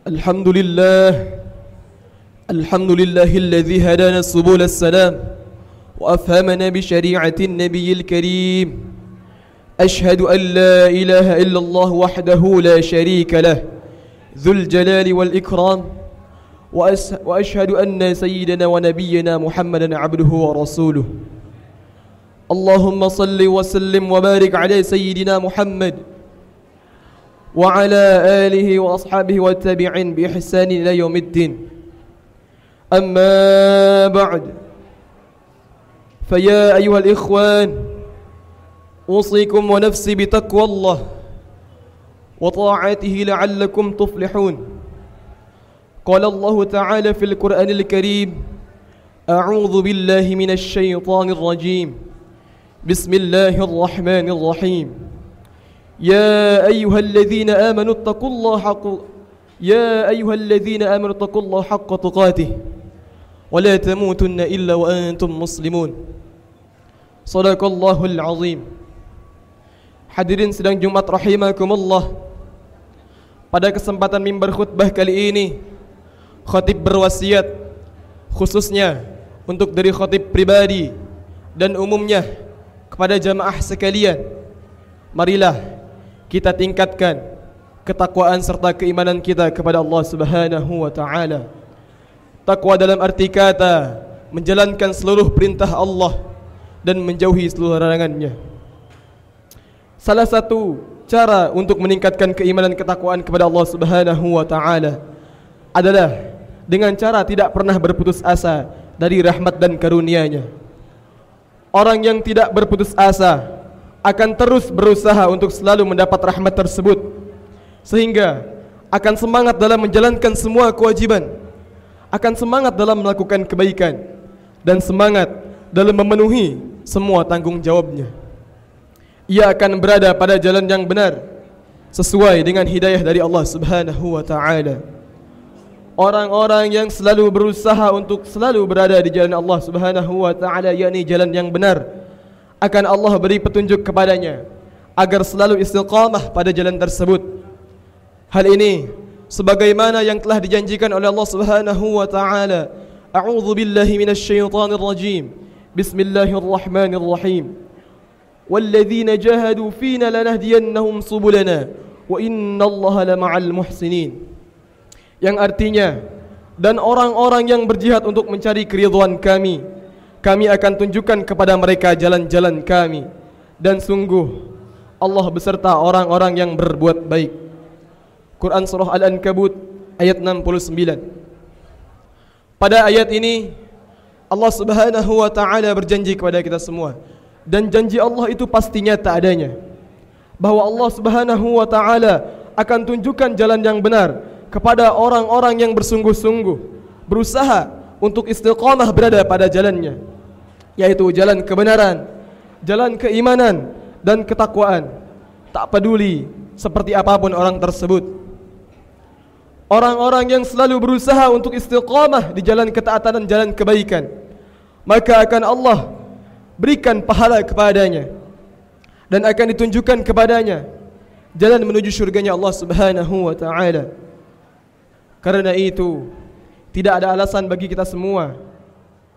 الحمد لله الذي هدانا سبل السلام وأفهمنا بشريعة النبي الكريم. أشهد أن لا إله إلا الله وحده لا شريك له ذو الجلال والإكرام، وأشهد أن سيدنا ونبينا محمدا عبده ورسوله. اللهم صل وسلم وبارك على سيدنا محمد وعلى آله وأصحابه والتابعين بإحسان إلى يوم الدين. أما بعد، فيا أيها الإخوان، أوصيكم ونفسي بتقوى الله وطاعته لعلكم تفلحون. قال الله تعالى في القرآن الكريم: أعوذ بالله من الشيطان الرجيم، بسم الله الرحمن الرحيم. يا أيها الذين آمنوا اتقوا الله حق تقاته ولا تموتن إلا وأنتم مسلمون. صدق الله العظيم. Hadirin sidang Jumat rahimakumullah. Pada kesempatan mimbar khutbah kali ini, khatib berwasiat khususnya untuk dari khatib pribadi dan umumnya kepada jamaah sekalian, marilah kita tingkatkan ketakwaan serta keimanan kita kepada Allah Subhanahu wa taala. Takwa dalam arti kata menjalankan seluruh perintah Allah dan menjauhi seluruh larangannya. Salah satu cara untuk meningkatkan keimanan ketakwaan kepada Allah Subhanahu wa taala adalah dengan cara tidak pernah berputus asa dari rahmat dan karunia-Nya. Orang yang tidak berputus asa akan terus berusaha untuk selalu mendapat rahmat tersebut, sehingga akan semangat dalam menjalankan semua kewajiban, akan semangat dalam melakukan kebaikan, dan semangat dalam memenuhi semua tanggung jawabnya. Ia akan berada pada jalan yang benar sesuai dengan hidayah dari Allah Subhanahu wa taala. Orang-orang yang selalu berusaha untuk selalu berada di jalan Allah Subhanahu wa taala, yakni jalan yang benar, akan Allah beri petunjuk kepadanya agar selalu istiqamah pada jalan tersebut. Hal ini sebagaimana yang telah dijanjikan oleh Allah Subhanahu wa taala. A'udzu billahi minasyaitonir rajim. Bismillahirrahmanirrahim. Walladzina jahadu fina lanahdiyannahum subulana wa innallaha lama'al muhsinin. Yang artinya, dan orang-orang yang berjihad untuk mencari keridhaan kami, kami akan tunjukkan kepada mereka jalan-jalan kami, dan sungguh Allah beserta orang-orang yang berbuat baik. Quran Surah Al-Ankabut ayat 69. Pada ayat ini Allah Subhanahu wa ta'ala berjanji kepada kita semua, dan janji Allah itu pastinya tak adanya, bahwa Allah Subhanahu wa ta'ala akan tunjukkan jalan yang benar kepada orang-orang yang bersungguh-sungguh berusaha untuk istiqamah berada pada jalannya, yaitu jalan kebenaran, jalan keimanan dan ketakwaan. Tak peduli seperti apapun orang tersebut. Orang-orang yang selalu berusaha untuk istiqamah di jalan ketaatan dan jalan kebaikan, maka akan Allah berikan pahala kepadanya, dan akan ditunjukkan kepadanya jalan menuju syurganya Allah Subhanahu wa ta'ala. Karena itu, tidak ada alasan bagi kita semua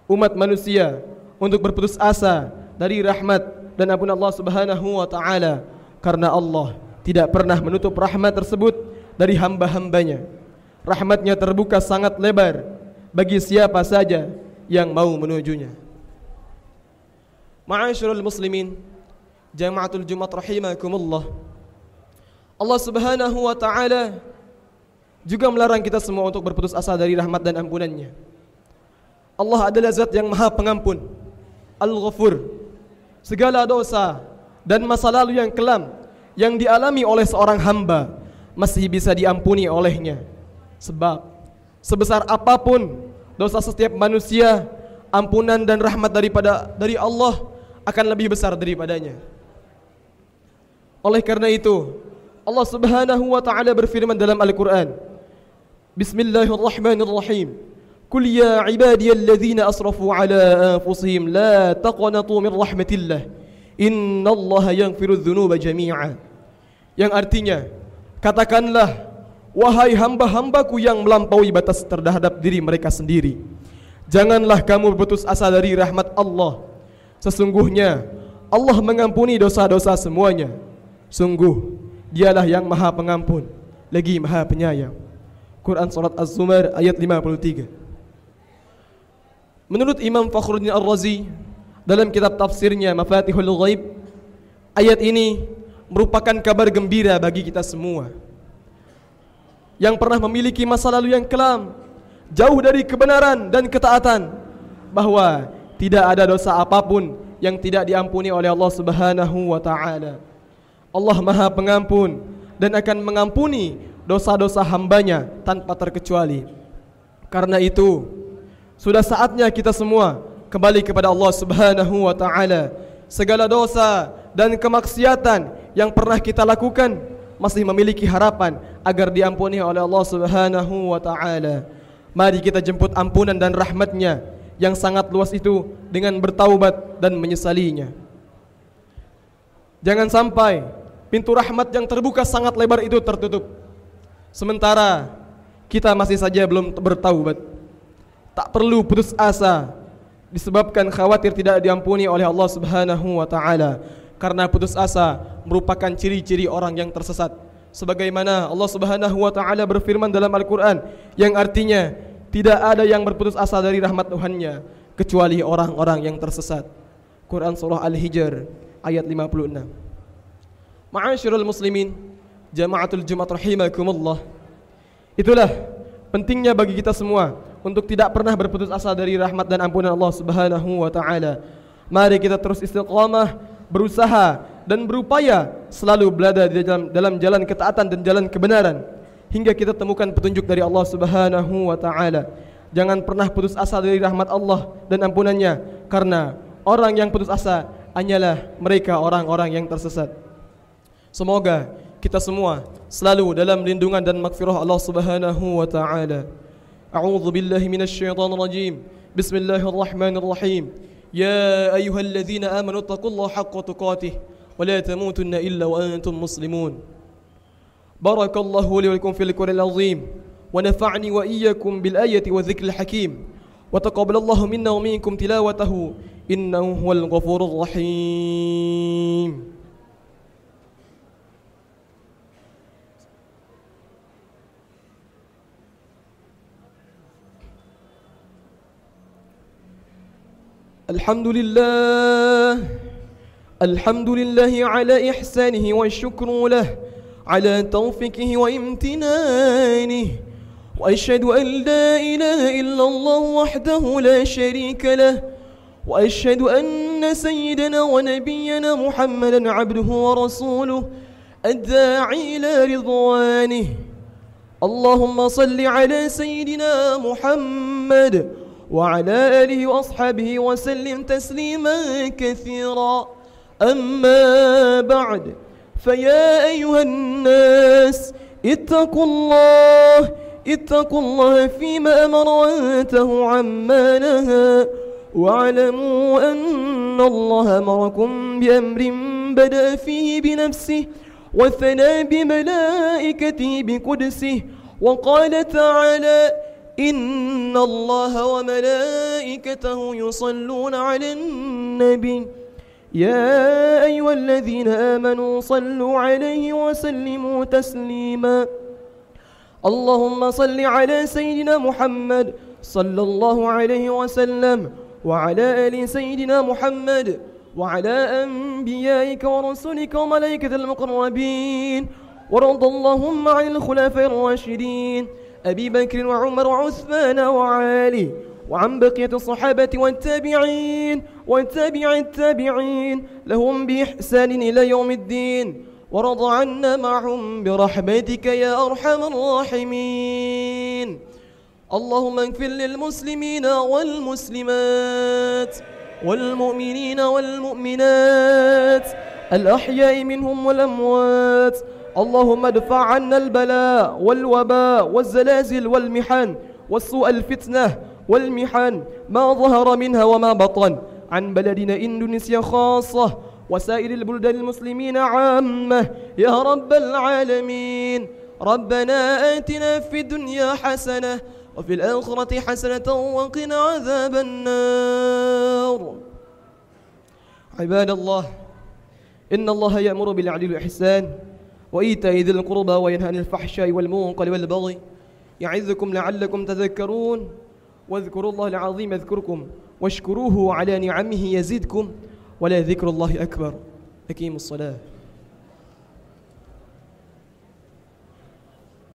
umat manusia untuk berputus asa dari rahmat dan ampun Allah Subhanahu wa ta'ala, karena Allah tidak pernah menutup rahmat tersebut dari hamba-hambanya. Rahmatnya terbuka sangat lebar bagi siapa saja yang mau menujunya. Ma'asyiral muslimin, jama'atul Jumat rahimakumullah. Allah Subhanahu wa ta'ala juga melarang kita semua untuk berputus asa dari rahmat dan ampunannya. Allah adalah zat yang maha pengampun, Al-Ghafur. Segala dosa dan masa lalu yang kelam yang dialami oleh seorang hamba masih bisa diampuni olehnya. Sebab sebesar apapun dosa setiap manusia, ampunan dan rahmat dari Allah akan lebih besar daripadanya. Oleh karena itu, Allah Subhanahu wa ta'ala berfirman dalam Al-Quran, Bismillahirrahmanirrahim. Qul ya ibadiyalladzina asrafu ala anfusihim la taqnatu min rahmatillah innallaha yaghfirudz dzunuba jami'a. Yang artinya, katakanlah, wahai hamba-hambaku yang melampaui batas terhadap diri mereka sendiri, janganlah kamu berputus asa dari rahmat Allah. Sesungguhnya Allah mengampuni dosa-dosa semuanya. Sungguh Dialah yang Maha Pengampun lagi Maha Penyayang. Quran Surat Az-Zumar ayat 53. Menurut Imam Fakhruddin Ar-Razi dalam kitab tafsirnya Mafatihul Ghaib, ayat ini merupakan kabar gembira bagi kita semua yang pernah memiliki masa lalu yang kelam, jauh dari kebenaran dan ketaatan, bahwa tidak ada dosa apapun yang tidak diampuni oleh Allah Subhanahu wa taala. Allah Maha Pengampun dan akan mengampuni dosa-dosa hambanya tanpa terkecuali. Karena itu, sudah saatnya kita semua kembali kepada Allah Subhanahu wa taala. Segala dosa dan kemaksiatan yang pernah kita lakukan masih memiliki harapan agar diampuni oleh Allah Subhanahu wa taala. Mari kita jemput ampunan dan rahmatnya yang sangat luas itu dengan bertaubat dan menyesalinya. Jangan sampai pintu rahmat yang terbuka sangat lebar itu tertutup, sementara kita masih saja belum bertaubat. Tak perlu putus asa disebabkan khawatir tidak diampuni oleh Allah Subhanahu wa taala, karena putus asa merupakan ciri-ciri orang yang tersesat. Sebagaimana Allah Subhanahu wa taala berfirman dalam Al-Qur'an yang artinya tidak ada yang berputus asa dari rahmat Tuhannya kecuali orang-orang yang tersesat. Quran Surah Al-Hijr ayat 56. Ma'asyiral muslimin, jama'atul Jumat rahimakumullah. Itulah pentingnya bagi kita semua untuk tidak pernah berputus asa dari rahmat dan ampunan Allah Subhanahu wa taala. Mari kita terus istiqamah, berusaha dan berupaya selalu berada di dalam jalan ketaatan dan jalan kebenaran hingga kita temukan petunjuk dari Allah Subhanahu wa taala. Jangan pernah putus asa dari rahmat Allah dan ampunannya, karena orang yang putus asa hanyalah mereka orang-orang yang tersesat. Semoga kita semua selalu dalam lindungan dan maghfirah Allah Subhanahu wa taala. A'udzu billahi minasyaitonir rajim. Bismillahirrahmanirrahim. Ya ayyuhalladzina amanu taqullaha haqqa tuqatih wa la tamutunna illa wa antum muslimun. Barakallahu li wa lakum fil Qur'anil azim wa nafa'ni wa iyyakum bil ayati wa dzikril hakim wa taqabbalallahu minna wa minkum tilawatahu innahu huwal ghafurur rahim. الحمد لله على إحسانه والشكر له على توفيقه وامتنانه وأشهد أن لا إله إلا الله وحده لا شريك له وأشهد أن سيدنا ونبينا محمدا عبده ورسوله الداعي إلى رضوانه. اللهم صل على سيدنا محمد وعلى آله وأصحابه وسلم تسليما كثيرا. أما بعد، فيا أيها الناس اتقوا الله فيما أمر وانتهوا عما نهى واعلموا أن الله أمركم بأمر بدأ فيه بنفسه وثنى بملائكته بقدسه وقال تعالى إن الله وملائكته يصلون على النبي يا أيها الذين آمنوا صلوا عليه وسلموا تسليما. اللهم صل على سيدنا محمد صلى الله عليه وسلم وعلى آل سيدنا محمد وعلى أنبيائك ورسلك وملائكة المقربين، ورضى اللهم عن الخلفاء الراشدين أبي بكر وعمر وعثمان وعلي وعن بقية الصحابة والتابعين وتابع التابعين لهم بإحسان إلى يوم الدين، ورضى عنا معهم برحمتك يا أرحم الراحمين. اللهم اغفر للمسلمين والمسلمات والمؤمنين والمؤمنات الأحياء منهم والأموات. اللهم ادفع عنا البلاء والوباء والزلازل والمحن والسوء الفتنة والمحن ما ظهر منها وما بطن عن بلدنا إندونيسيا خاصة وسائر البلدان المسلمين عامة يا رب العالمين. ربنا آتنا في الدنيا حسنة وفي الآخرة حسنة وقنا عذاب النار. عباد الله، إن الله يأمر بالعدل والإحسان وإيتاء ذي القربى وينهى عن الفحشاء والمنكر والبغي يعظكم لعلكم تذكرون. واذكروا الله العظيم يذكركم واشكروه على نعمه يزدكم ولذكر الله أكبر. أقيموا الصلاة.